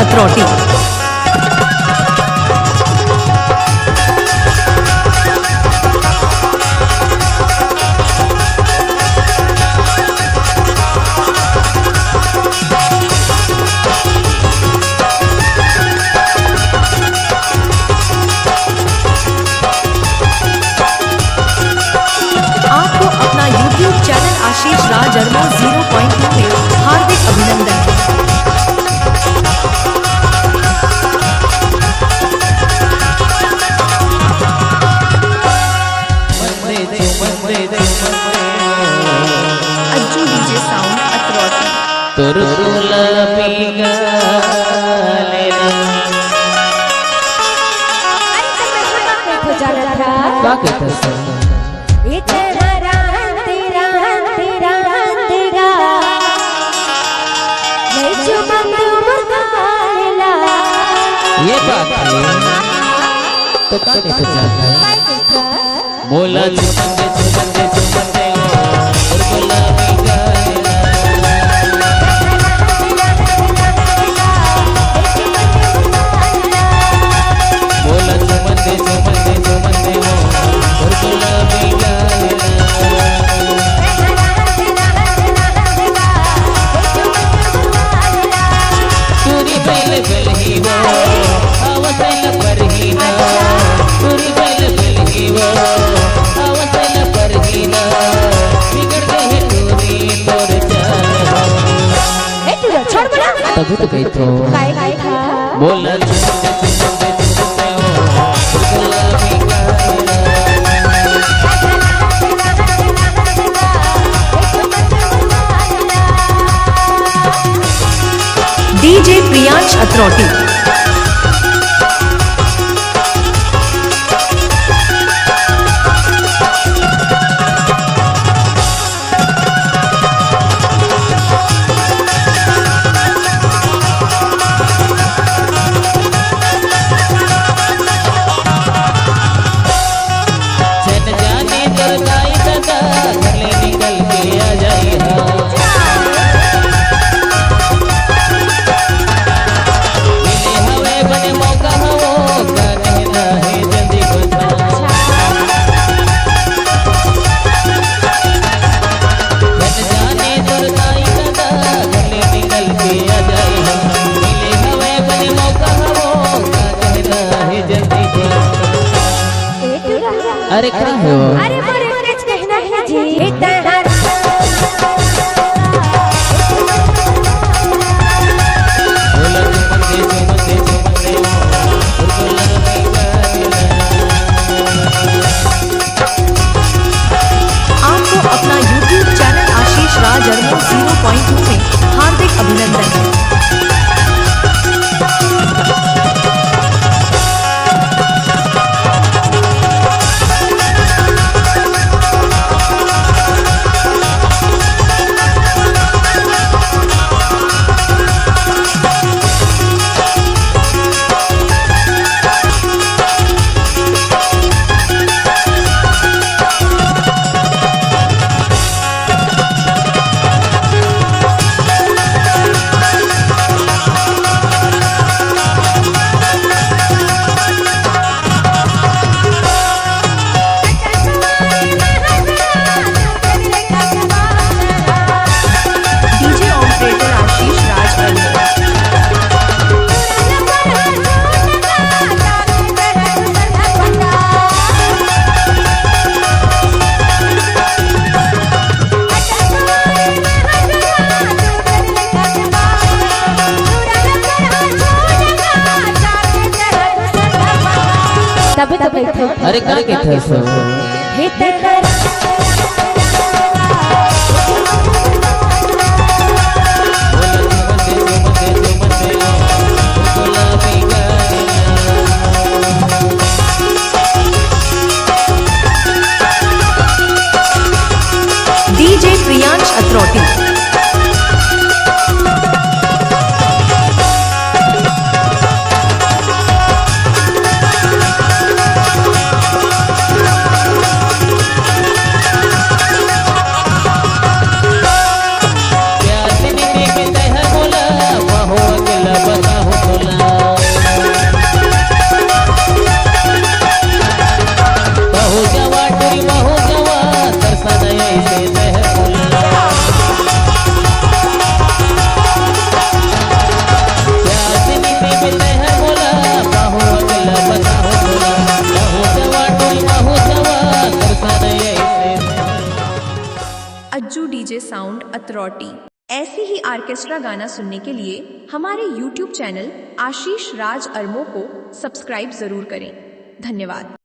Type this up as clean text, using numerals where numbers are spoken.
अतरौटी। आपको अपना YouTube channel आशीष राज अरमो 0.2 में हार्दिक अभिनंदन। Ajju DJ sound Atrauti. ये बात तो का नहीं तो मोला चुमंदे चुमंदे चुमंदे और गुलाबी गायला मोला चुमंदे चुमंदे चुमंदे और गुलाबी गायला तुरी बैल बैल ही वो आवसल पर ही ना तुरी बैल बैल ही वो आवसल पर ही ना बिगड़ गए तुरी तोर चाल ए तू छोड़ बना तभी तो गई तो काय था बोला चुमंदे चुमंदे चुमंदे ओ गुलाबी गायला डीजे प्रियांश अतरौटी। चन जाने दरगाई दादा गले निकल के आ जाई हा मिले हवे बने मौका हो का कहना है जल्दी बता चन जाने दरगाई दादा गले निकल के आ जाई हा मिले हवे बने मौका हो का कहना है जल्दी बता अरे क्या है वो अरे बड़े कुछ कहना है जी तेरा बोला चुमंदे चुमंदे चुमंदे और गुलाबी गायला आपको अपना YouTube चैनल आशीष राज अरमो 0.2 में हार्दिक अभिनंदन। डीजे ऑपरेटर आशीष राज अरमो। तभी तो बैठो अरे क्या कहते हैं सो हे तेरा बोला चुमंदे चुमंदे चुमंदे और गुलाबी गायला DJ Priyansh Atrauti. DJ sound authority. ऐसे ही ऑर्केस्ट्रा गाना सुनने के लिए हमारे YouTube चैनल आशीष राज अरमो को सब्सक्राइब जरूर करें। धन्यवाद।